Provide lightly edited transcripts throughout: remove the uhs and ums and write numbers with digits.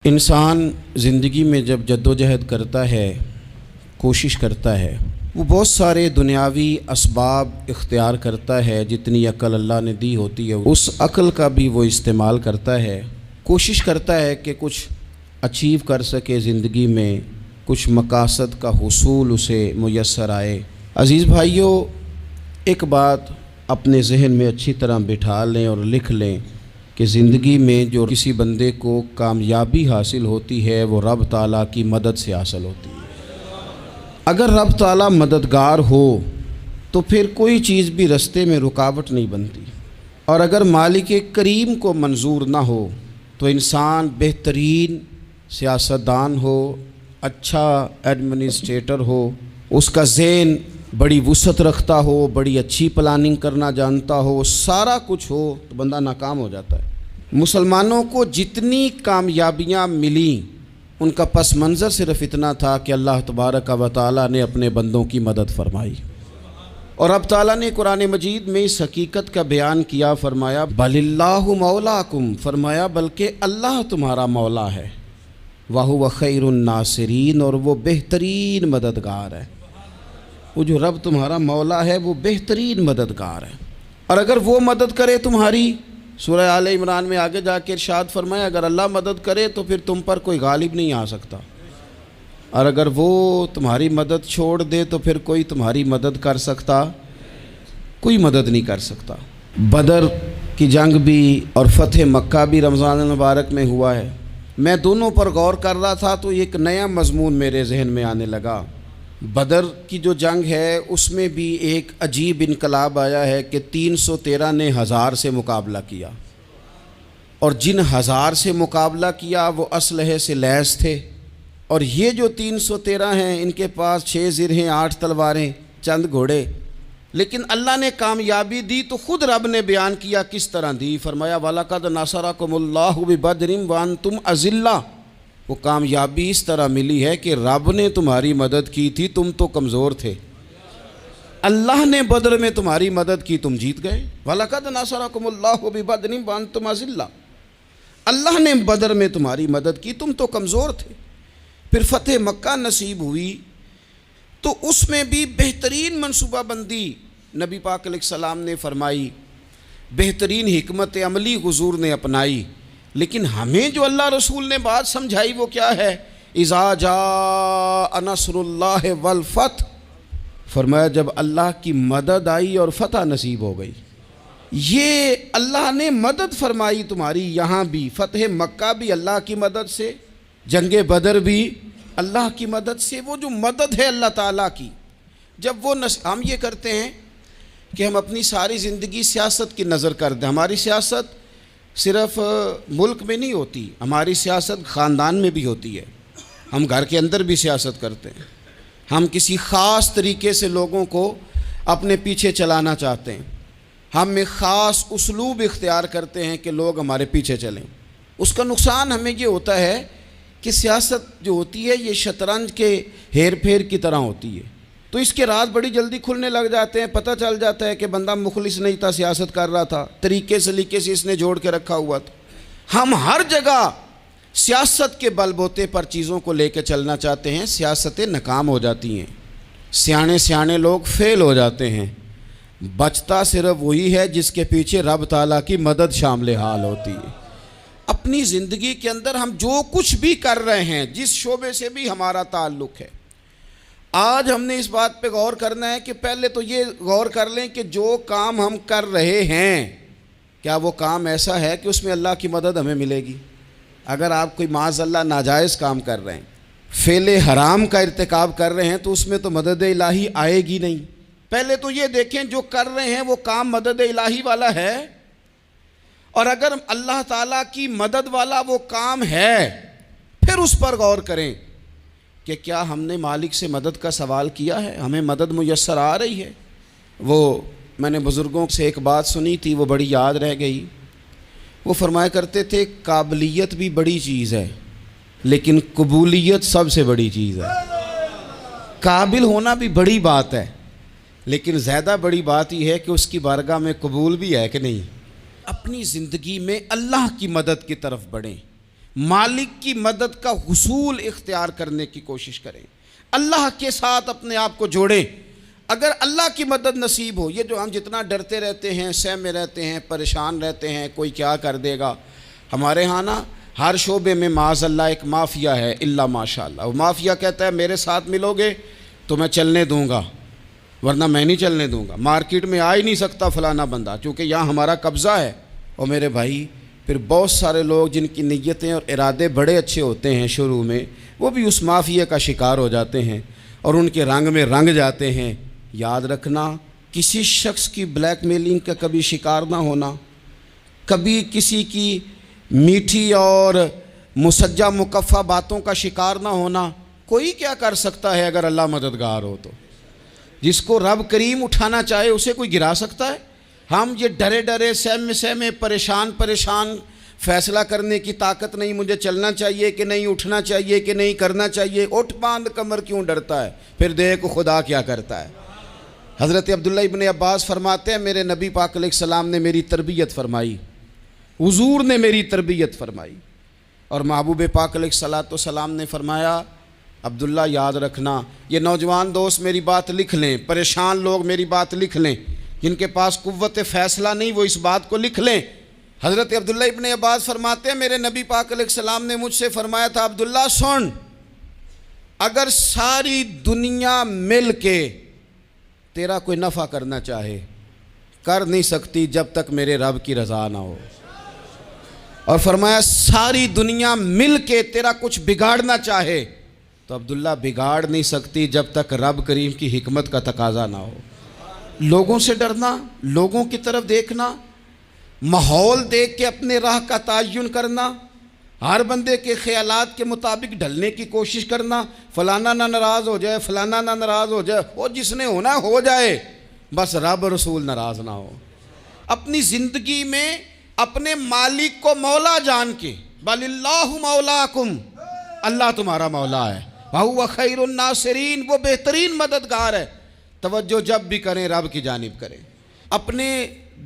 انسان زندگی میں جب جدوجہد کرتا ہے، کوشش کرتا ہے، وہ بہت سارے دنیاوی اسباب اختیار کرتا ہے۔ جتنی عقل اللہ نے دی ہوتی ہے اس عقل کا بھی وہ استعمال کرتا ہے، کوشش کرتا ہے کہ کچھ اچیو کر سکے زندگی میں، کچھ مقاصد کا حصول اسے میسر آئے۔ عزیز بھائیوں، ایک بات اپنے ذہن میں اچھی طرح بٹھا لیں اور لکھ لیں کہ زندگی میں جو کسی بندے کو کامیابی حاصل ہوتی ہے وہ رب تعالیٰ کی مدد سے حاصل ہوتی ہے۔ اگر رب تعالیٰ مددگار ہو تو پھر کوئی چیز بھی رستے میں رکاوٹ نہیں بنتی، اور اگر مالک کریم کو منظور نہ ہو تو انسان بہترین سیاستدان ہو، اچھا ایڈمنسٹریٹر ہو، اس کا ذہن بڑی وسعت رکھتا ہو، بڑی اچھی پلاننگ کرنا جانتا ہو، سارا کچھ ہو تو بندہ ناکام ہو جاتا ہے۔ مسلمانوں کو جتنی کامیابیاں ملیں ان کا پس منظر صرف اتنا تھا کہ اللہ تبارک و تعالیٰ نے اپنے بندوں کی مدد فرمائی، اور اب تعالیٰ نے قرآن مجید میں اس حقیقت کا بیان کیا، فرمایا بل اللہ مولاکم، فرمایا بلکہ اللہ تمہارا مولا ہے، وَهُوَ خَيْرُ النَّاصِرِينَ، اور وہ بہترین مددگار ہے۔ وہ جو رب تمہارا مولا ہے وہ بہترین مددگار ہے، اور اگر وہ مدد کرے تمہاری، سورہ آل عمران میں آگے جا کے ارشاد فرمایا اگر اللہ مدد کرے تو پھر تم پر کوئی غالب نہیں آ سکتا، اور اگر وہ تمہاری مدد چھوڑ دے تو پھر کوئی تمہاری مدد کر سکتا، کوئی مدد نہیں کر سکتا۔ بدر کی جنگ بھی اور فتح مکہ بھی رمضان المبارک میں ہوا ہے۔ میں دونوں پر غور کر رہا تھا تو ایک نیا مضمون میرے ذہن میں آنے لگا۔ بدر کی جو جنگ ہے اس میں بھی ایک عجیب انقلاب آیا ہے کہ 313 نے 1000 سے مقابلہ کیا، اور جن 1000 سے مقابلہ کیا وہ اسلحے سے لیس تھے، اور یہ جو 313 ہیں ان کے پاس 6 زرہیں، 8 تلواریں، چند گھوڑے، لیکن اللہ نے کامیابی دی تو خود رب نے بیان کیا کس طرح دی، فرمایا وَلَقَدْ نَصَرَكُمُ اللَّهُ بِبَدْرٍ وَأَنْتُمْ أَذِلَّةٌ۔ وہ کامیابی اس طرح ملی ہے کہ رب نے تمہاری مدد کی تھی، تم تو کمزور تھے، اللہ نے بدر میں تمہاری مدد کی، تم جیت گئے۔ وَلَقَدْ نَصَرَكُمُ اللَّهُ بِبَدْرٍ وَأَنْتُمْ أَذِلَّةٌ، اللہ نے بدر میں تمہاری مدد کی، تم تو کمزور تھے۔ پھر فتح مکہ نصیب ہوئی تو اس میں بھی بہترین منصوبہ بندی نبی پاک علیہ السلام نے فرمائی، بہترین حکمت عملی حضور نے اپنائی، لیکن ہمیں جو اللہ رسول نے بات سمجھائی وہ کیا ہے؟ اذا جاء نصر اللہ والفتح، فرمایا جب اللہ کی مدد آئی اور فتح نصیب ہو گئی۔ یہ اللہ نے مدد فرمائی تمہاری، یہاں بھی فتح مکہ بھی اللہ کی مدد سے، جنگ بدر بھی اللہ کی مدد سے۔ وہ جو مدد ہے اللہ تعالیٰ کی، جب وہ ہم یہ کرتے ہیں کہ ہم اپنی ساری زندگی سیاست کی نظر کر دیں، ہماری سیاست صرف ملک میں نہیں ہوتی، ہماری سیاست خاندان میں بھی ہوتی ہے، ہم گھر کے اندر بھی سیاست کرتے ہیں، ہم کسی خاص طریقے سے لوگوں کو اپنے پیچھے چلانا چاہتے ہیں، ہم ایک خاص اسلوب اختیار کرتے ہیں کہ لوگ ہمارے پیچھے چلیں۔ اس کا نقصان ہمیں یہ ہوتا ہے کہ سیاست جو ہوتی ہے یہ شطرنج کے ہیر پھیر کی طرح ہوتی ہے، تو اس کے راز بڑی جلدی کھلنے لگ جاتے ہیں، پتہ چل جاتا ہے کہ بندہ مخلص نہیں تھا، سیاست کر رہا تھا، طریقے سلیقے سے اس نے جوڑ کے رکھا ہوا تھا۔ ہم ہر جگہ سیاست کے بل بوتے پر چیزوں کو لے کے چلنا چاہتے ہیں، سیاستیں ناکام ہو جاتی ہیں، سیانے لوگ فیل ہو جاتے ہیں، بچتا صرف وہی ہے جس کے پیچھے رب تعالیٰ کی مدد شامل حال ہوتی ہے۔ اپنی زندگی کے اندر ہم جو کچھ بھی کر رہے ہیں، جس شعبے سے بھی ہمارا تعلق ہے، آج ہم نے اس بات پہ غور کرنا ہے کہ پہلے تو یہ غور کر لیں کہ جو کام ہم کر رہے ہیں کیا وہ کام ایسا ہے کہ اس میں اللہ کی مدد ہمیں ملے گی؟ اگر آپ کوئی معاذ اللہ ناجائز کام کر رہے ہیں، فعل حرام کا ارتکاب کر رہے ہیں، تو اس میں تو مدد الہی آئے گی نہیں۔ پہلے تو یہ دیکھیں جو کر رہے ہیں وہ کام مدد الہی والا ہے، اور اگر اللہ تعالیٰ کی مدد والا وہ کام ہے پھر اس پر غور کریں کہ کیا ہم نے مالک سے مدد کا سوال کیا ہے، ہمیں مدد میسر آ رہی ہے۔ وہ میں نے بزرگوں سے ایک بات سنی تھی، وہ بڑی یاد رہ گئی۔ وہ فرمایا کرتے تھے قابلیت بھی بڑی چیز ہے لیکن قبولیت سب سے بڑی چیز ہے۔ قابل ہونا بھی بڑی بات ہے لیکن زیادہ بڑی بات یہ ہے کہ اس کی بارگاہ میں قبول بھی ہے کہ نہیں۔ اپنی زندگی میں اللہ کی مدد کی طرف بڑھیں، مالک کی مدد کا حصول اختیار کرنے کی کوشش کریں، اللہ کے ساتھ اپنے آپ کو جوڑیں۔ اگر اللہ کی مدد نصیب ہو، یہ جو ہم جتنا ڈرتے رہتے ہیں، سہمے رہتے ہیں، پریشان رہتے ہیں کوئی کیا کر دے گا، ہمارے ہاں نا ہر شعبے میں معاذ اللہ ایک مافیا ہے، الا ماشاء اللہ۔ وہ مافیا کہتا ہے میرے ساتھ ملو گے تو میں چلنے دوں گا، ورنہ میں نہیں چلنے دوں گا، مارکیٹ میں آ ہی نہیں سکتا فلانا بندہ، چونکہ یہاں ہمارا قبضہ ہے۔ اور میرے بھائی پھر بہت سارے لوگ جن کی نیتیں اور ارادے بڑے اچھے ہوتے ہیں شروع میں، وہ بھی اس مافیا کا شکار ہو جاتے ہیں اور ان کے رنگ میں رنگ جاتے ہیں۔ یاد رکھنا، کسی شخص کی بلیک میلنگ کا کبھی شکار نہ ہونا، کبھی کسی کی میٹھی اور مسجع مکفہ باتوں کا شکار نہ ہونا۔ کوئی کیا کر سکتا ہے اگر اللہ مددگار ہو تو؟ جس کو رب کریم اٹھانا چاہے اسے کوئی گرا سکتا ہے؟ ہم یہ ڈرے ڈرے سہمے پریشان فیصلہ کرنے کی طاقت نہیں، مجھے چلنا چاہیے کہ نہیں، اٹھنا چاہیے کہ نہیں، کرنا چاہیے، اٹھ باندھ کمر کیوں ڈرتا ہے؟ پھر دیکھ خدا کیا کرتا ہے۔ حضرت عبداللہ ابن عباس فرماتے ہیں میرے نبی پاک علیہ السلام نے میری تربیت فرمائی، حضور نے میری تربیت فرمائی، اور محبوب پاک علیہ السلام نے فرمایا عبداللہ یاد رکھنا، یہ نوجوان دوست میری بات لکھ لیں، پریشان لوگ میری بات لکھ لیں، جن کے پاس قوت فیصلہ نہیں وہ اس بات کو لکھ لیں۔ حضرت عبداللہ ابن عباس فرماتے ہیں میرے نبی پاک علیہ السلام نے مجھ سے فرمایا تھا عبداللہ سن، اگر ساری دنیا مل کے تیرا کوئی نفع کرنا چاہے کر نہیں سکتی جب تک میرے رب کی رضا نہ ہو، اور فرمایا ساری دنیا مل کے تیرا کچھ بگاڑنا چاہے تو عبداللہ بگاڑ نہیں سکتی جب تک رب کریم کی حکمت کا تقاضا نہ ہو۔ لوگوں سے ڈرنا، لوگوں کی طرف دیکھنا، ماحول دیکھ کے اپنے راہ کا تعین کرنا، ہر بندے کے خیالات کے مطابق ڈھلنے کی کوشش کرنا، فلانا نہ ناراض ہو جائے، فلانا نہ ناراض ہو جائے، وہ جس نے ہونا ہو جائے، بس رب رسول ناراض نہ ہو۔ اپنی زندگی میں اپنے مالک کو مولا جان کے، بل اللہ مولاکم، اللہ تمہارا مولا ہے، وَهُوَ خَيْرُ النَّاصِرِينَ، وہ بہترین مددگار ہے۔ توجہ جب بھی کریں رب کی جانب کریں، اپنے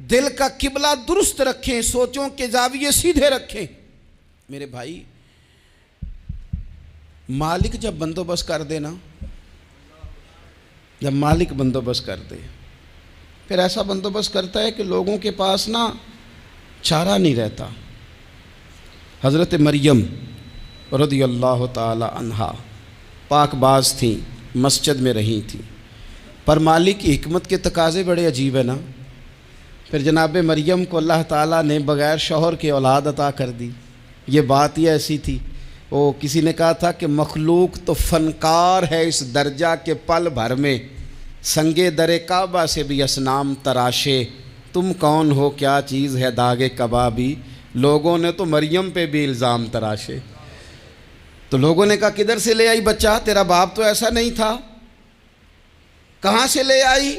دل کا قبلہ درست رکھیں، سوچوں کے زاویے سیدھے رکھیں۔ میرے بھائی مالک جب بندوبست کر دے نا، جب مالک بندوبست کر دے پھر ایسا بندوبست کرتا ہے کہ لوگوں کے پاس نا چارہ نہیں رہتا۔ حضرت مریم رضی اللہ تعالی عنہا پاک باز تھیں، مسجد میں رہی تھیں، پر مالک کی حکمت کے تقاضے بڑے عجیب ہیں نا۔ پھر جناب مریم کو اللہ تعالیٰ نے بغیر شوہر کے اولاد عطا کر دی۔ یہ بات ہی ایسی تھی، وہ کسی نے کہا تھا کہ مخلوق تو فنکار ہے اس درجہ کے پل بھر میں سنگے در کعبہ سے بھی اصنام تراشے، تم کون ہو کیا چیز ہے داغ کبابی، لوگوں نے تو مریم پہ بھی الزام تراشے۔ تو لوگوں نے کہا کدھر سے لے آئی بچہ، تیرا باپ تو ایسا نہیں تھا، کہاں سے لے آئی؟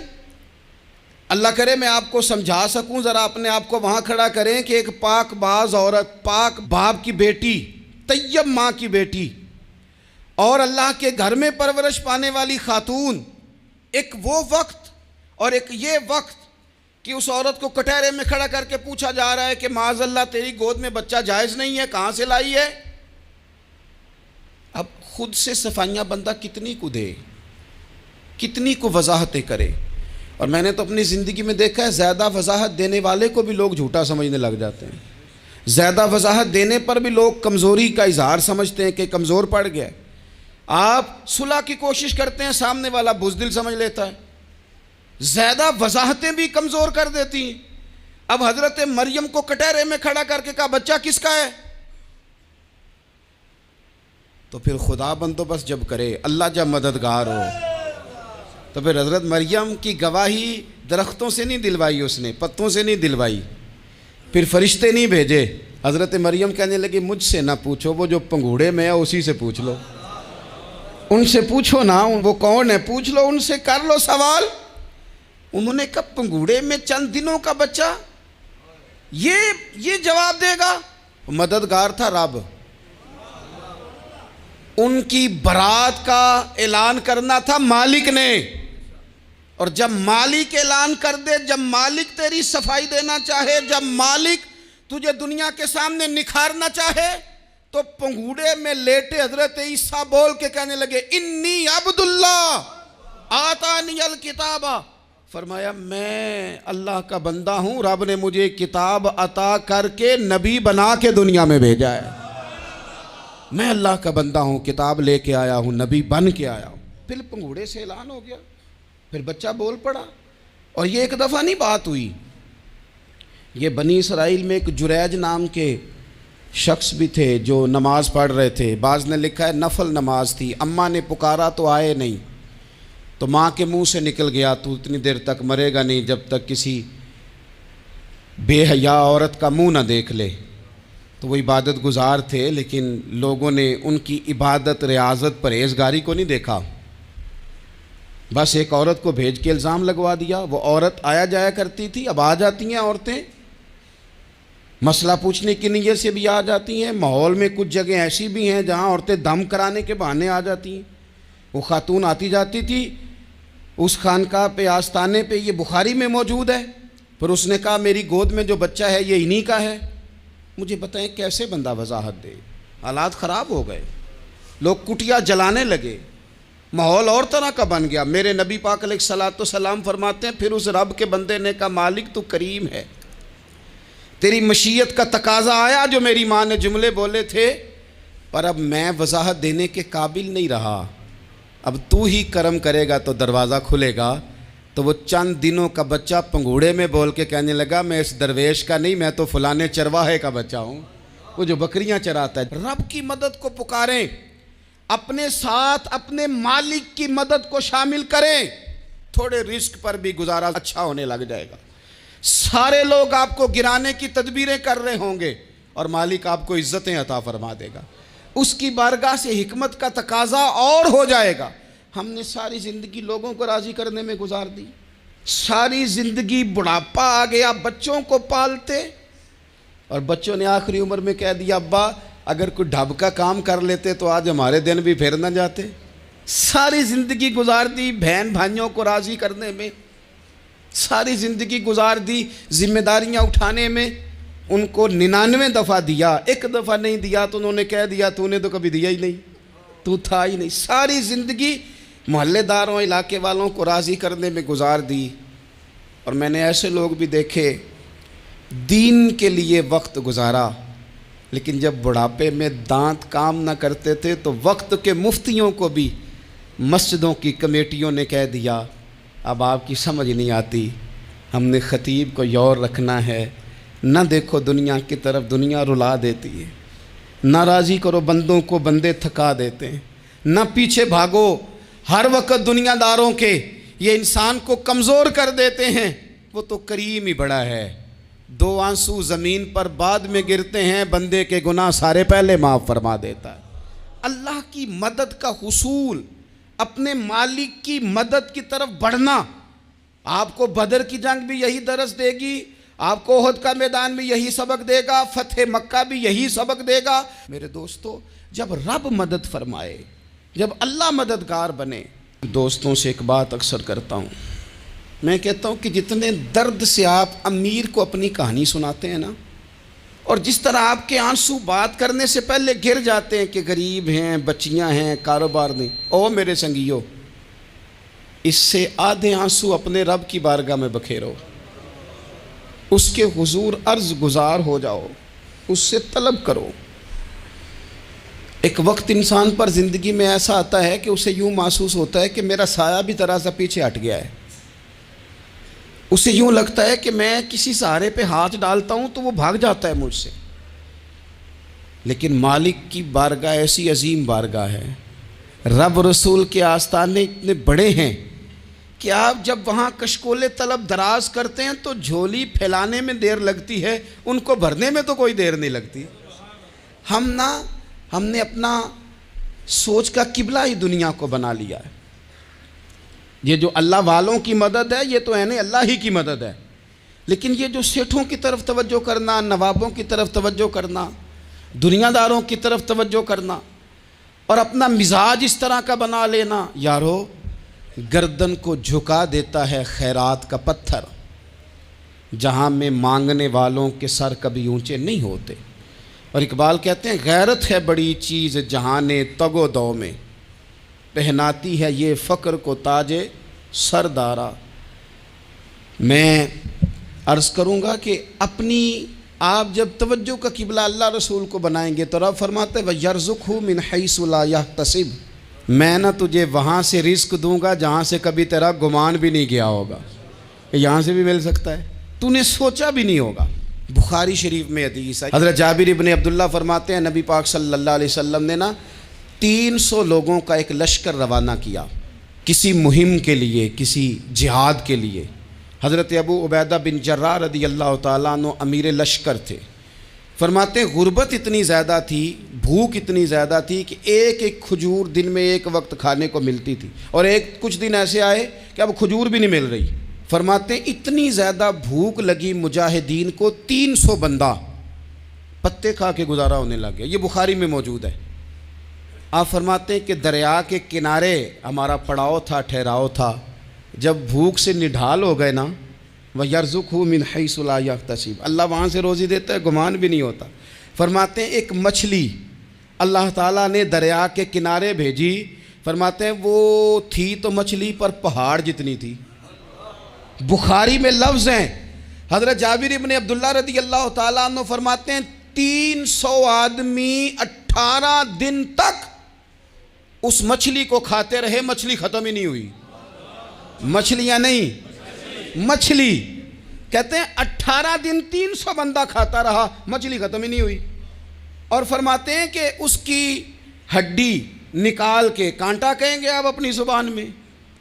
اللہ کرے میں آپ کو سمجھا سکوں، ذرا اپنے آپ کو وہاں کھڑا کریں کہ ایک پاک باز عورت، پاک باپ کی بیٹی، طیب ماں کی بیٹی، اور اللہ کے گھر میں پرورش پانے والی خاتون، ایک وہ وقت اور ایک یہ وقت کہ اس عورت کو کٹہرے میں کھڑا کر کے پوچھا جا رہا ہے کہ معاذ اللہ تیری گود میں بچہ جائز نہیں ہے، کہاں سے لائی ہے؟ اب خود سے صفائیاں بندہ کتنی کو دے، کتنی کو وضاحتیں کرے۔ اور میں نے تو اپنی زندگی میں دیکھا ہے زیادہ وضاحت دینے والے کو بھی لوگ جھوٹا سمجھنے لگ جاتے ہیں، زیادہ وضاحت دینے پر بھی لوگ کمزوری کا اظہار سمجھتے ہیں کہ کمزور پڑ گیا ہے۔ آپ صلح کی کوشش کرتے ہیں، سامنے والا بزدل سمجھ لیتا ہے، زیادہ وضاحتیں بھی کمزور کر دیتی ہیں۔ اب حضرت مریم کو کٹہرے میں کھڑا کر کے کہا بچہ کس کا ہے؟ تو پھر خدا بندوبست جب کرے، اللہ جب مددگار ہو، تو پھر حضرت مریم کی گواہی درختوں سے نہیں دلوائی، اس نے پتوں سے نہیں دلوائی، پھر فرشتے نہیں بھیجے۔ حضرت مریم کہنے لگی مجھ سے نہ پوچھو، وہ جو پنگوڑے میں ہے اسی سے پوچھ لو، ان سے پوچھو نا، وہ کون ہے پوچھ لو، ان سے کر لو سوال۔ انہوں نے کہا پنگوڑے میں چند دنوں کا بچہ یہ جواب دے گا؟ مددگار تھا رب، ان کی برات کا اعلان کرنا تھا مالک نے، اور جب مالک اعلان کر دے، جب مالک تیری صفائی دینا چاہے، جب مالک تجھے دنیا کے سامنے نکھارنا چاہے، تو پنگوڑے میں لیٹے حضرت عیسیٰ بول کے کہنے لگے انی عبداللہ آتانی الکتاب، فرمایا میں اللہ کا بندہ ہوں، رب نے مجھے کتاب عطا کر کے نبی بنا کے دنیا میں بھیجا ہے، میں اللہ کا بندہ ہوں، کتاب لے کے آیا ہوں، نبی بن کے آیا ہوں۔ پھر پنگوڑے سے اعلان ہو گیا، پھر بچہ بول پڑا، اور یہ ایک دفعہ نہیں بات ہوئی۔ یہ بنی اسرائیل میں ایک جریج نام کے شخص بھی تھے جو نماز پڑھ رہے تھے، بعض نے لکھا ہے نفل نماز تھی، اماں نے پکارا تو آئے نہیں، تو ماں کے منہ سے نکل گیا تو اتنی دیر تک مرے گا نہیں جب تک کسی بے حیا عورت کا منہ نہ دیکھ لے۔ تو وہ عبادت گزار تھے، لیکن لوگوں نے ان کی عبادت، ریاضت، پرہیزگاری کو نہیں دیکھا، بس ایک عورت کو بھیج کے الزام لگوا دیا۔ وہ عورت آیا جایا کرتی تھی، اب آ جاتی ہیں عورتیں، مسئلہ پوچھنے کی نیت سے بھی آ جاتی ہیں۔ ماحول میں کچھ جگہ ایسی بھی ہیں جہاں عورتیں دم کرانے کے بہانے آ جاتی ہیں۔ وہ خاتون آتی جاتی تھی اس خانقاہ پہ، آستانے پہ، یہ بخاری میں موجود ہے، پھر اس نے کہا میری گود میں جو بچہ ہے یہ انہی کا ہے۔ مجھے بتائیں کیسے بندہ وضاحت دے؟ حالات خراب ہو گئے، لوگ کٹیا جلانے لگے، ماحول اور طرح کا بن گیا۔ میرے نبی پاک علیہ الصلوۃ والسلام فرماتے ہیں پھر اس رب کے بندے نے کہا مالک تو کریم ہے، تیری مشیت کا تقاضا آیا جو میری ماں نے جملے بولے تھے، پر اب میں وضاحت دینے کے قابل نہیں رہا، اب تو ہی کرم کرے گا تو دروازہ کھلے گا۔ تو وہ چند دنوں کا بچہ پنگوڑے میں بول کے کہنے لگا میں اس درویش کا نہیں، میں تو فلانے چرواہے کا بچہ ہوں، وہ جو بکریاں چراتا ہے۔ رب کی مدد کو پکاریں، اپنے ساتھ اپنے مالک کی مدد کو شامل کریں، تھوڑے رزق پر بھی گزارا اچھا ہونے لگ جائے گا۔ سارے لوگ آپ کو گرانے کی تدبیریں کر رہے ہوں گے اور مالک آپ کو عزتیں عطا فرما دے گا، اس کی بارگاہ سے حکمت کا تقاضا اور ہو جائے گا۔ ہم نے ساری زندگی لوگوں کو راضی کرنے میں گزار دی، ساری زندگی بڑھاپا آ گیا بچوں کو پالتے، اور بچوں نے آخری عمر میں کہہ دیا ابا اگر کوئی ڈھب کا کام کر لیتے تو آج ہمارے دن بھی پھر نہ جاتے۔ ساری زندگی گزار دی بہن بھائیوں کو راضی کرنے میں، ساری زندگی گزار دی ذمہ داریاں اٹھانے میں، ان کو 99 دفعہ دیا، ایک دفعہ نہیں دیا تو انہوں نے کہہ دیا تو نے تو کبھی دیا ہی نہیں، تو تھا ہی نہیں۔ ساری زندگی محلے داروں، علاقے والوں کو راضی کرنے میں گزار دی۔ اور میں نے ایسے لوگ بھی دیکھے دین کے لیے وقت گزارا، لیکن جب بڑھاپے میں دانت کام نہ کرتے تھے تو وقت کے مفتیوں کو بھی مسجدوں کی کمیٹیوں نے کہہ دیا اب آپ کی سمجھ نہیں آتی، ہم نے خطیب کو یور رکھنا ہے، نہ دیکھو دنیا کی طرف، دنیا رلا دیتی ہے، نہ راضی کرو بندوں کو، بندے تھکا دیتے ہیں، نہ پیچھے بھاگو ہر وقت دنیا داروں کے، یہ انسان کو کمزور کر دیتے ہیں۔ وہ تو کریم ہی بڑا ہے، 2 آنسو زمین پر بعد میں گرتے ہیں، بندے کے گناہ سارے پہلے معاف فرما دیتا ہے۔ اللہ کی مدد کا حصول، اپنے مالک کی مدد کی طرف بڑھنا، آپ کو بدر کی جنگ بھی یہی درس دے گی، آپ کو احد کا میدان بھی یہی سبق دے گا، فتح مکہ بھی یہی سبق دے گا۔ میرے دوستو جب رب مدد فرمائے، جب اللہ مددگار بنے، دوستوں سے ایک بات اکثر کرتا ہوں، میں کہتا ہوں کہ جتنے درد سے آپ امیر کو اپنی کہانی سناتے ہیں نا، اور جس طرح آپ کے آنسو بات کرنے سے پہلے گر جاتے ہیں کہ غریب ہیں، بچیاں ہیں، کاروبار نہیں، او میرے سنگیو، اس سے آدھے آنسو اپنے رب کی بارگاہ میں بکھیرو، اس کے حضور عرض گزار ہو جاؤ، اس سے طلب کرو۔ ایک وقت انسان پر زندگی میں ایسا آتا ہے کہ اسے یوں محسوس ہوتا ہے کہ میرا سایہ بھی ذرا سا پیچھے ہٹ گیا ہے، اسے یوں لگتا ہے کہ میں کسی سہارے پہ ہاتھ ڈالتا ہوں تو وہ بھاگ جاتا ہے مجھ سے، لیکن مالک کی بارگاہ ایسی عظیم بارگاہ ہے، رب رسول کے آستانے اتنے بڑے ہیں کہ آپ جب وہاں کشکول طلب دراز کرتے ہیں تو جھولی پھیلانے میں دیر لگتی ہے، ان کو بھرنے میں تو کوئی دیر نہیں لگتی۔ ہم نے اپنا سوچ کا قبلہ ہی دنیا کو بنا لیا ہے۔ یہ جو اللہ والوں کی مدد ہے یہ تو ہے اللہ ہی کی مدد ہے، لیکن یہ جو سیٹھوں کی طرف توجہ کرنا، نوابوں کی طرف توجہ کرنا، دنیا داروں کی طرف توجہ کرنا، اور اپنا مزاج اس طرح کا بنا لینا، یارو گردن کو جھکا دیتا ہے خیرات کا پتھر، جہاں میں مانگنے والوں کے سر کبھی اونچے نہیں ہوتے۔ اور اقبال کہتے ہیں غیرت ہے بڑی چیز جہان تگ و دو میں، پہناتی ہے یہ فقر کو تاج سردارا۔ میں عرض کروں گا کہ اپنی آپ جب توجہ کا قبلہ اللہ رسول کو بنائیں گے تو رب فرماتے ہیں وَيَرْزُقْهُ مِنْ حَيْثُ لَا يَحْتَسِبُ، میں نہ تجھے وہاں سے رزق دوں گا جہاں سے کبھی تیرا گمان بھی نہیں گیا ہوگا، یہاں سے بھی مل سکتا ہے، تو نے سوچا بھی نہیں ہوگا۔ بخاری شریف میں حدیث ہے، حضرت جابر ابن عبداللہ فرماتے ہیں نبی پاک صلی اللہ علیہ وسلم نے 300 لوگوں کا ایک لشکر روانہ کیا کسی مہم کے لیے، کسی جہاد کے لیے۔ حضرت ابو عبیدہ بن جراح رضی اللہ تعالیٰ عنہ امیر لشکر تھے۔ فرماتے ہیں غربت اتنی زیادہ تھی، بھوک اتنی زیادہ تھی کہ ایک ایک کھجور دن میں ایک وقت کھانے کو ملتی تھی، اور کچھ دن ایسے آئے کہ اب کھجور بھی نہیں مل رہی۔ فرماتے ہیں اتنی زیادہ بھوک لگی مجاہدین کو 300 بندہ پتے کھا کے گزارا ہونے لگ گیا۔ یہ بخاری میں موجود ہے۔ آپ فرماتے ہیں کہ دریا کے کنارے ہمارا پڑاؤ تھا، ٹھہراؤ تھا، جب بھوک سے نڈھال ہو گئے نا وَيَرْزُقْهُ مِنْ حَيْثُ لَا يَحْتَسِبُ، اللہ وہاں سے روزی دیتا ہے، گمان بھی نہیں ہوتا۔ فرماتے ہیں ایک مچھلی اللہ تعالیٰ نے دریا کے کنارے بھیجی، فرماتے ہیں وہ تھی تو مچھلی پر پہاڑ جتنی تھی۔ بخاری میں لفظ ہیں، حضرت جابر ابن عبداللہ رضی اللہ تعالیٰ عنہ فرماتے ہیں 300 آدمی 18 دن تک اس مچھلی کو کھاتے رہے، مچھلی ختم ہی نہیں ہوئی۔ مچھلیاں نہیں، مچھلی کہتے ہیں 18 دن 300 بندہ کھاتا رہا، مچھلی ختم ہی نہیں ہوئی۔ اور فرماتے ہیں کہ اس کی ہڈی نکال کے، کانٹا کہیں گے آپ اپنی زبان میں،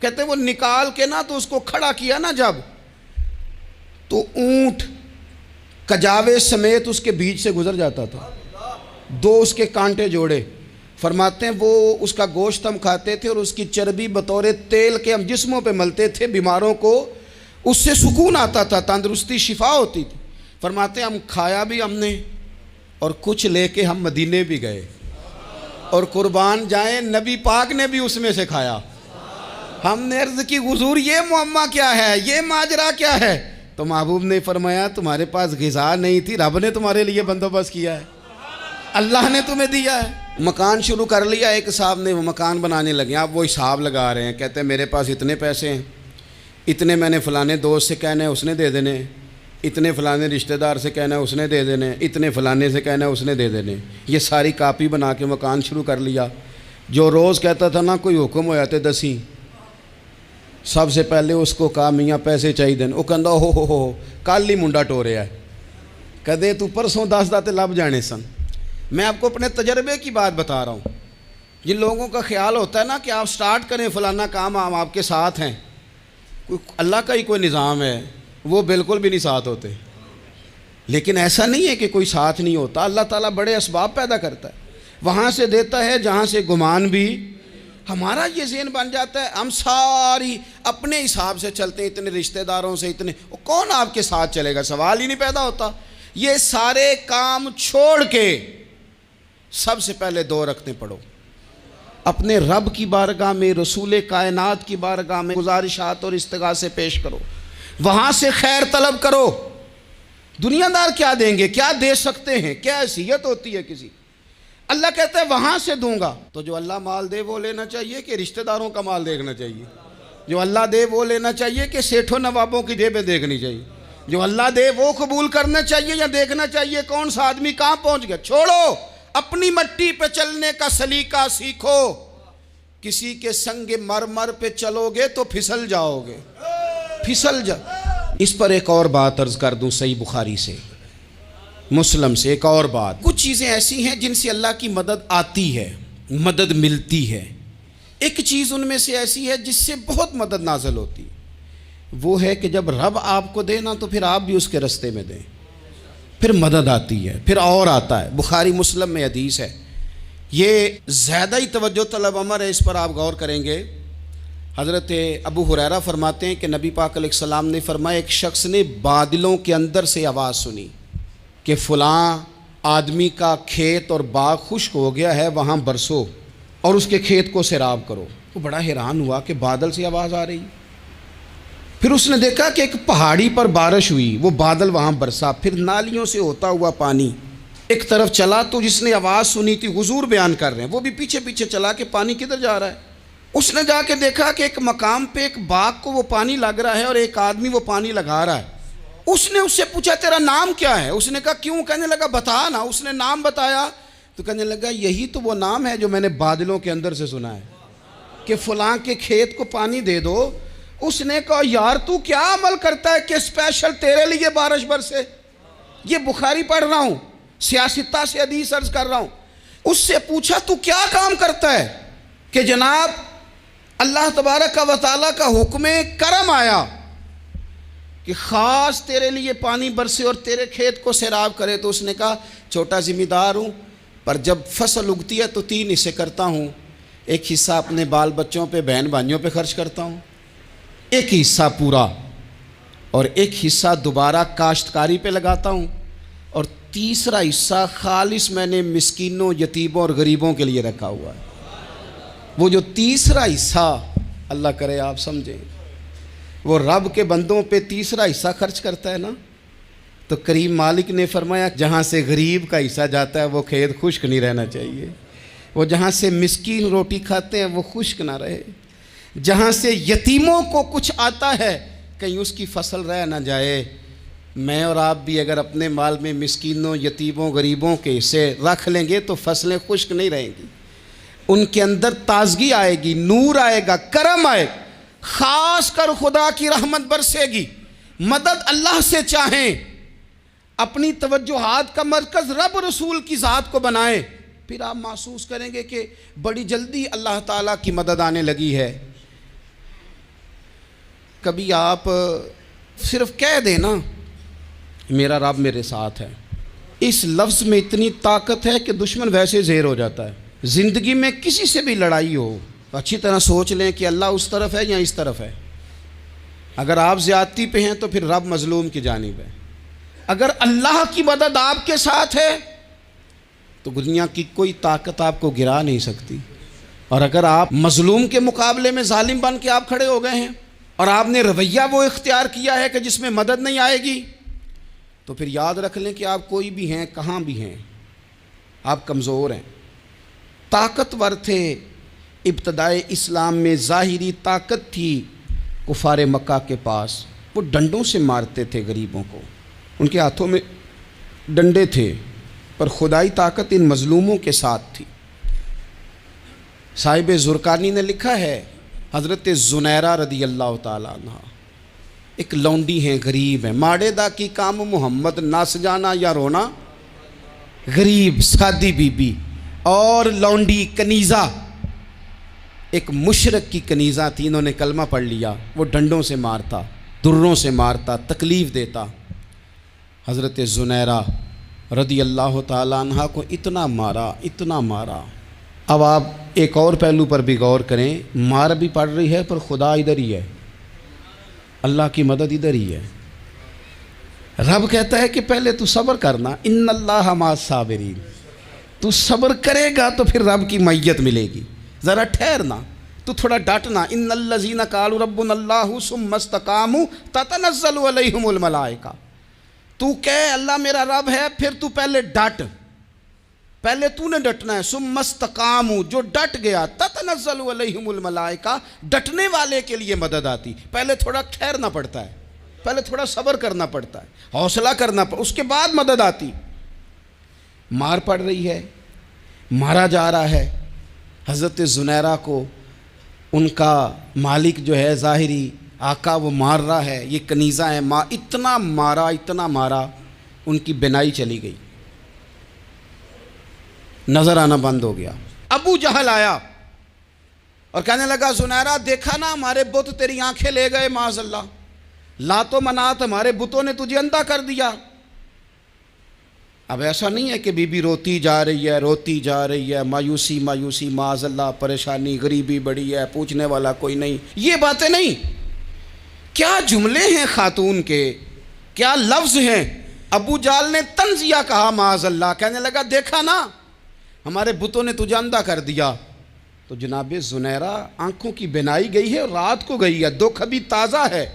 کہتے ہیں وہ نکال کے نا تو اس کو کھڑا کیا نا جب، تو اونٹ کجاوے سمیت اس کے بیچ سے گزر جاتا تھا، 2 اس کے کانٹے جوڑے۔ فرماتے ہیں وہ اس کا گوشت ہم کھاتے تھے اور اس کی چربی بطور تیل کے ہم جسموں پہ ملتے تھے، بیماروں کو اس سے سکون آتا تھا، تندرستی شفا ہوتی تھی۔ فرماتے ہیں ہم کھایا بھی ہم نے، اور کچھ لے کے ہم مدینے بھی گئے، اور قربان جائیں نبی پاک نے بھی اس میں سے کھایا۔ ہم نے عرض کی حضور یہ معمہ کیا ہے، یہ ماجرا کیا ہے؟ تو محبوب نے فرمایا تمہارے پاس غذا نہیں تھی، رب نے تمہارے لیے بندوبست کیا ہے، اللہ نے تمہیں دیا ہے۔ مکان شروع کر لیا، ایک صاحب نے وہ مکان بنانے لگے، آپ وہ حساب لگا رہے ہیں، کہتے ہیں میرے پاس اتنے پیسے ہیں، اتنے میں نے فلانے دوست سے کہنا ہے اس نے دے دینے، اتنے فلانے رشتہ دار سے کہنا ہے اس نے دے دینے، اتنے فلانے سے کہنا ہے اس نے دے دینے۔ یہ ساری کاپی بنا کے مکان شروع کر لیا۔ جو روز کہتا تھا نا کوئی حکم ہو جاتے 10، سب سے پہلے اس کو کہا میاں پیسے چاہیے دین، وہ کہندا ہو کل ہی منڈا ٹوریا ہے، کدے تو پرسوں 10 داتے لب جانے سن۔ میں آپ کو اپنے تجربے کی بات بتا رہا ہوں۔ جن لوگوں کا خیال ہوتا ہے نا کہ آپ سٹارٹ کریں فلانا کام، ہم آپ کے ساتھ ہیں، اللہ کا ہی کوئی نظام ہے، وہ بالکل بھی نہیں ساتھ ہوتے۔ لیکن ایسا نہیں ہے کہ کوئی ساتھ نہیں ہوتا، اللہ تعالیٰ بڑے اسباب پیدا کرتا ہے، وہاں سے دیتا ہے جہاں سے گمان بھی۔ ہمارا یہ ذہن بن جاتا ہے ہم ساری اپنے حساب سے چلتے ہیں، اتنے رشتہ داروں سے، اتنے، کون آپ کے ساتھ چلے گا؟ سوال ہی نہیں پیدا ہوتا۔ یہ سارے کام چھوڑ کے سب سے پہلے 2 رکعتیں پڑھو، اپنے رب کی بارگاہ میں، رسول کائنات کی بارگاہ میں گزارشات اور استغاثے پیش کرو، وہاں سے خیر طلب کرو۔ دنیا دار کیا دیں گے، کیا دے سکتے ہیں، کیا حیثیت ہوتی ہے کسی؟ اللہ کہتا ہے وہاں سے دوں گا۔ تو جو اللہ مال دے وہ لینا چاہیے کہ رشتہ داروں کا مال دیکھنا چاہیے؟ جو اللہ دے وہ لینا چاہیے کہ سیٹھوں نوابوں کی جیبیں دیکھنی چاہیے؟ جو اللہ دے وہ قبول کرنا چاہیے یا دیکھنا چاہیے کون سا آدمی کہاں پہنچ گیا؟ چھوڑو، اپنی مٹی پہ چلنے کا سلیقہ سیکھو۔ کسی کے سنگ مرمر پہ چلو گے تو پھسل جاؤ گے، پھسل جا۔ اس پر ایک اور بات عرض کر دوں، صحیح بخاری سے، مسلم سے ایک اور بات۔ کچھ چیزیں ایسی ہیں جن سے اللہ کی مدد آتی ہے، مدد ملتی ہے۔ ایک چیز ان میں سے ایسی ہے جس سے بہت مدد نازل ہوتی ہے، وہ ہے کہ جب رب آپ کو دے نا تو پھر آپ بھی اس کے رستے میں دیں، پھر مدد آتی ہے، پھر اور آتا ہے۔ بخاری مسلم میں حدیث ہے، یہ زیادہ ہی توجہ طلب امر ہے، اس پر آپ غور کریں گے۔ حضرت ابو ہریرہ فرماتے ہیں کہ نبی پاک علیہ السلام نے فرمایا ایک شخص نے بادلوں کے اندر سے آواز سنی کہ فلاں آدمی کا کھیت اور باغ خشک ہو گیا ہے، وہاں برسو اور اس کے کھیت کو سیراب کرو۔ وہ بڑا حیران ہوا کہ بادل سے آواز آ رہی۔ پھر اس نے دیکھا کہ ایک پہاڑی پر بارش ہوئی، وہ بادل وہاں برسا، پھر نالیوں سے ہوتا ہوا پانی ایک طرف چلا تو جس نے آواز سنی تھی حضور بیان کر رہے ہیں، وہ بھی پیچھے پیچھے چلا کہ پانی کدھر جا رہا ہے۔ اس نے جا کے دیکھا کہ ایک مقام پہ ایک باغ کو وہ پانی لگ رہا ہے اور ایک آدمی وہ پانی لگا رہا ہے۔ اس نے اس سے پوچھا تیرا نام کیا ہے؟ اس نے کہا کیوں؟ کہنے لگا بتا نا۔ اس نے نام بتایا تو کہنے لگا یہی تو وہ نام ہے جو میں نے بادلوں کے اندر سے سنا ہے کہ فلاں کے کھیت کو پانی دے دو۔ اس نے کہا یار تو کیا عمل کرتا ہے کہ اسپیشل تیرے لیے بارش برسے؟ یہ بخاری پڑھ رہا ہوں، سیاستہ سے حدیث عرض کر رہا ہوں۔ اس سے پوچھا تو کیا کام کرتا ہے کہ جناب اللہ تبارک و تعالیٰ کا حکم کرم آیا کہ خاص تیرے لیے پانی برسے اور تیرے کھیت کو سیراب کرے؟ تو اس نے کہا چھوٹا ذمہ دار ہوں، پر جب فصل اگتی ہے تو 3 حصے کرتا ہوں، ایک حصہ اپنے بال بچوں پہ بہن بھائیوں پہ خرچ کرتا ہوں، ایک حصہ پورا، اور ایک حصہ دوبارہ کاشتکاری پہ لگاتا ہوں، اور تیسرا حصہ خالص میں نے مسکینوں، یتیموں اور غریبوں کے لیے رکھا ہوا ہے۔ وہ جو تیسرا حصہ اللہ کرے آپ سمجھیں، وہ رب کے بندوں پہ تیسرا حصہ خرچ کرتا ہے نا، تو کریم مالک نے فرمایا جہاں سے غریب کا حصہ جاتا ہے وہ کھیت خشک نہیں رہنا چاہیے، وہ جہاں سے مسکین روٹی کھاتے ہیں وہ خشک نہ رہے، جہاں سے یتیموں کو کچھ آتا ہے کہیں اس کی فصل رہ نہ جائے۔ میں اور آپ بھی اگر اپنے مال میں مسکینوں، یتیموں، غریبوں کے حصے رکھ لیں گے تو فصلیں خشک نہیں رہیں گی، ان کے اندر تازگی آئے گی، نور آئے گا، کرم آئے گا، خاص کر خدا کی رحمت برسے گی۔ مدد اللہ سے چاہیں، اپنی توجہات کا مرکز رب رسول کی ذات کو بنائیں، پھر آپ محسوس کریں گے کہ بڑی جلدی اللہ تعالیٰ کی مدد آنے لگی ہے۔ کبھی آپ صرف کہہ دیں نا میرا رب میرے ساتھ ہے، اس لفظ میں اتنی طاقت ہے کہ دشمن ویسے زیر ہو جاتا ہے۔ زندگی میں کسی سے بھی لڑائی ہو تو اچھی طرح سوچ لیں کہ اللہ اس طرف ہے یا اس طرف ہے۔ اگر آپ زیادتی پہ ہیں تو پھر رب مظلوم کی جانب ہے۔ اگر اللہ کی مدد آپ کے ساتھ ہے تو دنیا کی کوئی طاقت آپ کو گرا نہیں سکتی، اور اگر آپ مظلوم کے مقابلے میں ظالم بن کے آپ کھڑے ہو گئے ہیں اور آپ نے رویہ وہ اختیار کیا ہے کہ جس میں مدد نہیں آئے گی، تو پھر یاد رکھ لیں کہ آپ کوئی بھی ہیں، کہاں بھی ہیں، آپ کمزور ہیں۔ طاقتور تھے ابتدائے اسلام میں، ظاہری طاقت تھی کفار مکہ کے پاس، وہ ڈنڈوں سے مارتے تھے غریبوں کو، ان کے ہاتھوں میں ڈنڈے تھے، پر خدائی طاقت ان مظلوموں کے ساتھ تھی۔ صاحب زرقانی نے لکھا ہے حضرت زنیرہ رضی اللہ تعالیٰ عنہ ایک لونڈی ہیں، غریب ہیں، ماڑے دا کی کام محمد ناس جانا یا رونا، غریب سادی بی بی اور لونڈی کنیزہ، ایک مشرک کی کنیزہ تھی، انہوں نے کلمہ پڑھ لیا، وہ ڈنڈوں سے مارتا، دروں سے مارتا، تکلیف دیتا۔ حضرت زنیرہ رضی اللہ تعالیٰ عنہ کو اتنا مارا، اتنا مارا۔ اب آپ ایک اور پہلو پر بھی غور کریں، مار بھی پڑ رہی ہے پر خدا ادھر ہی ہے، اللہ کی مدد ادھر ہی ہے۔ رب کہتا ہے کہ پہلے تو صبر کرنا، ان اللہ مع الصابرین، تو صبر کرے گا تو پھر رب کی معیت ملے گی، ذرا ٹھہرنا، تو تھوڑا ڈٹنا۔ ان الذین قالوا ربنا اللہ ثم استقاموا تتنزل علیہم الملائکہ، تو کہے اللہ میرا رب ہے، پھر تو پہلے ڈٹ، پہلے تو نے ڈٹنا ہے۔ ثم استقاموا، جو ڈٹ گیا، تتنزل علیہم الملائکہ، ڈٹنے والے کے لیے مدد آتی، پہلے تھوڑا ٹھہرنا پڑتا ہے، پہلے تھوڑا صبر کرنا پڑتا ہے، حوصلہ کرنا پڑتا، اس کے بعد مدد آتی۔ مار پڑ رہی ہے، مارا جا رہا ہے حضرت زنیرہ کو، ان کا مالک جو ہے ظاہری آقا وہ مار رہا ہے، یہ کنیزہ ہے، اتنا مارا اتنا مارا، ان کی بینائی چلی گئی، نظر آنا بند ہو گیا۔ ابو جہل آیا اور کہنے لگا زنیرہ دیکھا نا ہمارے بت تیری آنکھیں لے گئے، معاذ اللہ، لات و منات ہمارے بتوں نے تجھے اندھا کر دیا۔ اب ایسا نہیں ہے کہ بی بی روتی جا رہی ہے، روتی جا رہی ہے، مایوسی مایوسی، معاذ اللہ، پریشانی، غریبی بڑی ہے، پوچھنے والا کوئی نہیں، یہ باتیں نہیں۔ کیا جملے ہیں خاتون کے، کیا لفظ ہیں۔ ابو جہل نے تنزیہ کہا، معاذ اللہ، کہنے لگا دیکھا نا ہمارے بتوں نے تجھے اندھا کر دیا۔ تو جناب زنیرہ آنکھوں کی بینائی گئی ہے، رات کو گئی ہے، دکھ ابھی تازہ ہے،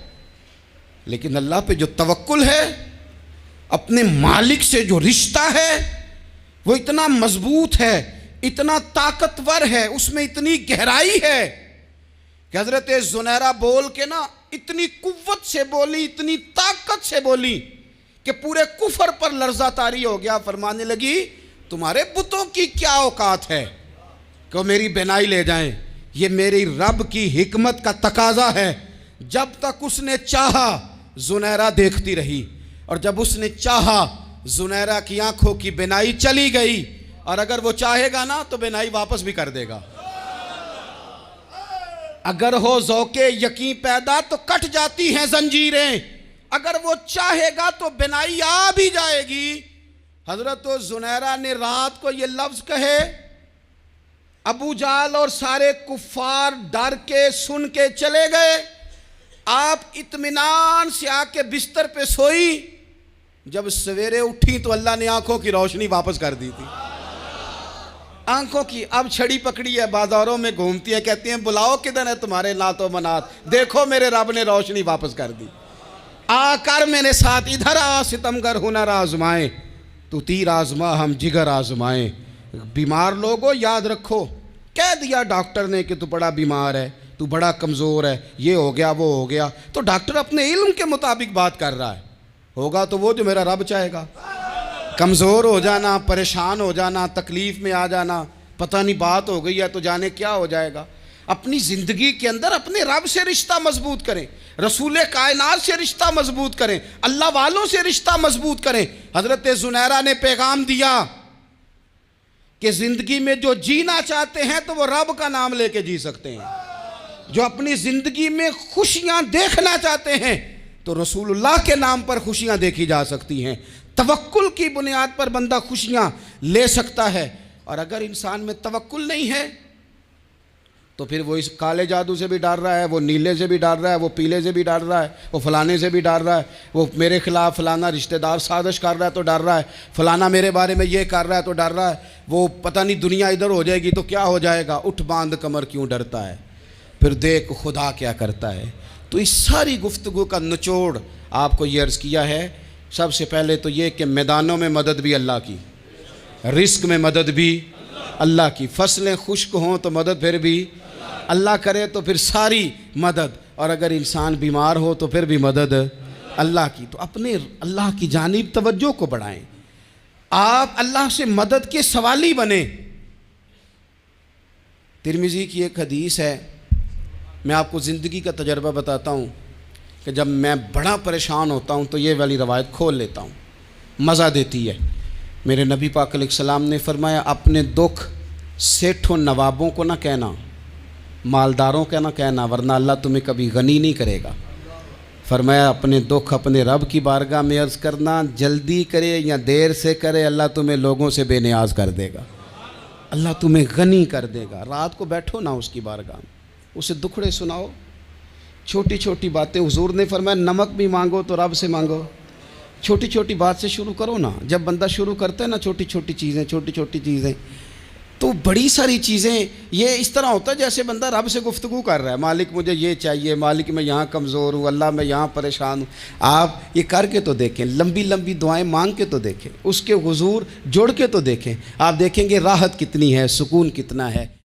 لیکن اللہ پہ جو توکل ہے، اپنے مالک سے جو رشتہ ہے، وہ اتنا مضبوط ہے، اتنا طاقتور ہے، اس میں اتنی گہرائی ہے کہ حضرت زنیرہ بول کے نا اتنی قوت سے بولی، اتنی طاقت سے بولی کہ پورے کفر پر لرزہ طاری ہو گیا۔ فرمانے لگی تمہارے بتوں کی کیا اوقات ہے کہ وہ میری بینائی لے جائیں؟ یہ میری رب کی حکمت کا تقاضا ہے۔ جب تک اس نے چاہا زنیرہ دیکھتی رہی، اور جب اس نے چاہا زنیرہ کی آنکھوں کی بینائی چلی گئی، اور اگر وہ چاہے گا نا تو بینائی واپس بھی کر دے گا۔ اگر ہو ذوق یقین پیدا تو کٹ جاتی ہیں زنجیریں، اگر وہ چاہے گا تو بینائی آ بھی جائے گی۔ حضرت زنیرہ نے رات کو یہ لفظ کہے، ابو جہل اور سارے کفار ڈر کے سن کے چلے گئے، آپ اطمینان سے آ کے بستر پہ سوئی۔ جب سویرے اٹھی تو اللہ نے آنکھوں کی روشنی واپس کر دی تھی۔ آنکھوں کی اب چھڑی پکڑی ہے، بازاروں میں گھومتی ہے، کہتی ہیں بلاؤ کدھر ہے تمہارے نعت و منات، دیکھو میرے رب نے روشنی واپس کر دی۔ آ کر میرے ساتھ ادھر آ، ستمگر ہنر آزمائیں، تو تیر آزما ہم جگر آزمائیں۔ بیمار لوگوں یاد رکھو، کہہ دیا ڈاکٹر نے کہ تو بڑا بیمار ہے، تو بڑا کمزور ہے، یہ ہو گیا وہ ہو گیا، تو ڈاکٹر اپنے علم کے مطابق بات کر رہا ہے، ہوگا تو وہ جو میرا رب چاہے گا۔ کمزور ہو جانا، پریشان ہو جانا، تکلیف میں آ جانا، پتہ نہیں بات ہو گئی ہے تو جانے کیا ہو جائے گا۔ اپنی زندگی کے اندر اپنے رب سے رشتہ مضبوط کریں، رسول کائنات سے رشتہ مضبوط کریں، اللہ والوں سے رشتہ مضبوط کریں۔ حضرت زنیرہ نے پیغام دیا کہ زندگی میں جو جینا چاہتے ہیں تو وہ رب کا نام لے کے جی سکتے ہیں، جو اپنی زندگی میں خوشیاں دیکھنا چاہتے ہیں تو رسول اللہ کے نام پر خوشیاں دیکھی جا سکتی ہیں۔ توکل کی بنیاد پر بندہ خوشیاں لے سکتا ہے، اور اگر انسان میں توکل نہیں ہے تو پھر وہ اس کالے جادو سے بھی ڈر رہا ہے، وہ نیلے سے بھی ڈر رہا ہے، وہ پیلے سے بھی ڈر رہا ہے، وہ فلانے سے بھی ڈر رہا ہے، وہ میرے خلاف فلانا رشتہ دار سازش کر رہا ہے تو ڈر رہا ہے، فلانا میرے بارے میں یہ کر رہا ہے تو ڈر رہا ہے، وہ پتہ نہیں دنیا ادھر ہو جائے گی تو کیا ہو جائے گا، اٹھ باندھ کمر کیوں ڈرتا ہے، پھر دیکھ خدا کیا کرتا ہے۔ تو اس ساری گفتگو کا نچوڑ آپ کو یہ عرض کیا ہے، سب سے پہلے تو یہ کہ میدانوں میں مدد بھی اللہ کی، رزق میں مدد بھی اللہ کی، فصلیں خشک ہوں تو مدد پھر بھی اللہ کرے، تو پھر ساری مدد، اور اگر انسان بیمار ہو تو پھر بھی مدد اللہ کی۔ تو اپنے اللہ کی جانب توجہ کو بڑھائیں، آپ اللہ سے مدد کے سوالی بنیں۔ ترمذی کی ایک حدیث ہے، میں آپ کو زندگی کا تجربہ بتاتا ہوں کہ جب میں بڑا پریشان ہوتا ہوں تو یہ والی روایت کھول لیتا ہوں، مزہ دیتی ہے۔ میرے نبی پاک علیہ السلام نے فرمایا اپنے دکھ سیٹھوں نوابوں کو نہ کہنا، مالداروں کا نہ کہنا، ورنہ اللہ تمہیں کبھی غنی نہیں کرے گا۔ فرمایا اپنے دکھ اپنے رب کی بارگاہ میں عرض کرنا، جلدی کرے یا دیر سے کرے اللہ تمہیں لوگوں سے بے نیاز کر دے گا، اللہ تمہیں غنی کر دے گا۔ رات کو بیٹھو نا اس کی بارگاہ میں، اسے دکھڑے سناؤ، چھوٹی چھوٹی باتیں، حضور نے فرمایا نمک بھی مانگو تو رب سے مانگو، چھوٹی چھوٹی بات سے شروع کرو نا۔ جب بندہ شروع کرتا ہے نا چھوٹی چھوٹی چیزیں تو بڑی ساری چیزیں یہ اس طرح ہوتا ہے جیسے بندہ رب سے گفتگو کر رہا ہے، مالک مجھے یہ چاہیے، مالک میں یہاں کمزور ہوں، اللہ میں یہاں پریشان ہوں۔ آپ یہ کر کے تو دیکھیں، لمبی لمبی دعائیں مانگ کے تو دیکھیں، اس کے حضور جوڑ کے تو دیکھیں، آپ دیکھیں گے راحت کتنی ہے، سکون کتنا ہے۔